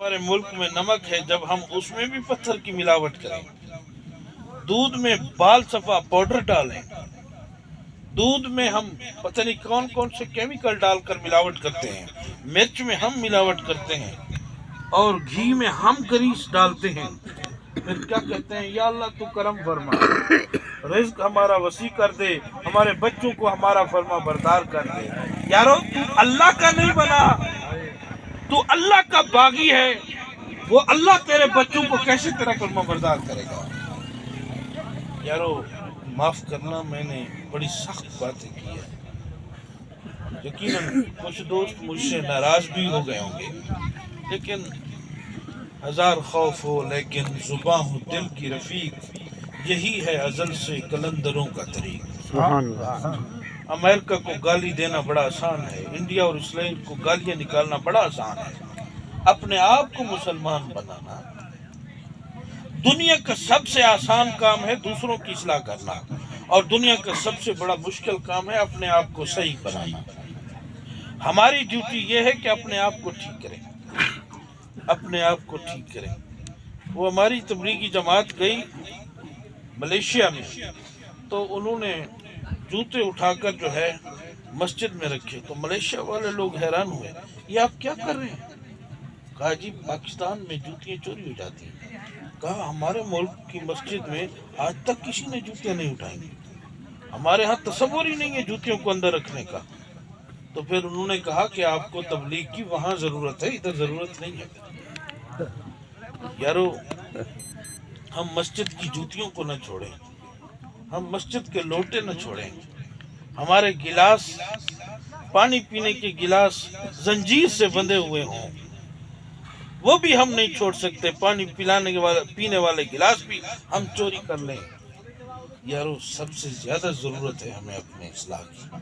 ہمارے ملک میں نمک ہے، جب ہم اس میں بھی پتھر کی ملاوٹ کریں، دودھ میں بال صفا پاؤڈر ڈالیں، دودھ میں ہم پتہ نہیں کون کون سے کیمیکل ڈال کر ملاوٹ کرتے ہیں، مرچ میں ہم ملاوٹ کرتے ہیں، اور گھی میں ہم گریس ڈالتے ہیں، پھر کیا کہتے ہیں؟ یا اللہ تو کرم فرما، رزق ہمارا وسیع کر دے، ہمارے بچوں کو ہمارا فرما بردار کر دے۔ یارو تو اللہ کا نہیں بنا، تو اللہ کا باغی ہے، وہ اللہ تیرے بچوں کو کیسے تیرا فرما بردار کرے گا؟ یارو معاف کرنا، میں نے بڑی سخت باتیں کی ہیں، یقیناً کچھ دوست مجھ سے ناراض بھی ہو گئے ہوں گے، لیکن ہزار خوف ہو لیکن زباں ہو دل کی رفیق، یہی ہے ازل سے قلندروں کا طریق۔ سبحان اللہ۔ امریکہ کو گالی دینا بڑا آسان ہے، انڈیا اور اسرائیل کو گالیاں نکالنا بڑا آسان ہے، اپنے آپ کو مسلمان بنانا دنیا کا سب سے آسان کام ہے، دوسروں کی اصلاح کرنا، اور دنیا کا سب سے بڑا مشکل کام ہے اپنے آپ کو صحیح بنانا۔ ہماری ڈیوٹی یہ ہے کہ اپنے آپ کو ٹھیک کریں، اپنے آپ کو ٹھیک کریں۔ وہ ہماری تبلیغی جماعت گئی ملیشیا میں، تو انہوں نے جوتے اٹھا کر جو ہے مسجد میں رکھے، تو ملیشیا والے لوگ حیران ہوئے، یہ آپ کیا کر رہے ہیں؟ کہا جی پاکستان میں جوتیاں چوری ہو جاتی ہیں۔ کہا ہمارے ملک کی مسجد میں آج تک کسی نے جوتیاں نہیں اٹھائیں گی، ہمارے ہاں تصور ہی نہیں ہے جوتیوں کو اندر رکھنے کا۔ تو پھر انہوں نے کہا کہ آپ کو تبلیغ کی وہاں ضرورت ہے، ادھر ضرورت نہیں ہے۔ یارو ہم مسجد کی جوتیوں کو نہ چھوڑیں، ہم مسجد کے لوٹے نہ چھوڑیں، ہمارے گلاس پانی پینے کے گلاس زنجیر سے بندھے ہوئے ہوں وہ بھی ہم نہیں چھوڑ سکتے، پانی پینے والے گلاس بھی ہم چوری کر لیں۔ یارو سب سے زیادہ ضرورت ہے ہمیں اپنے اصلاح کی۔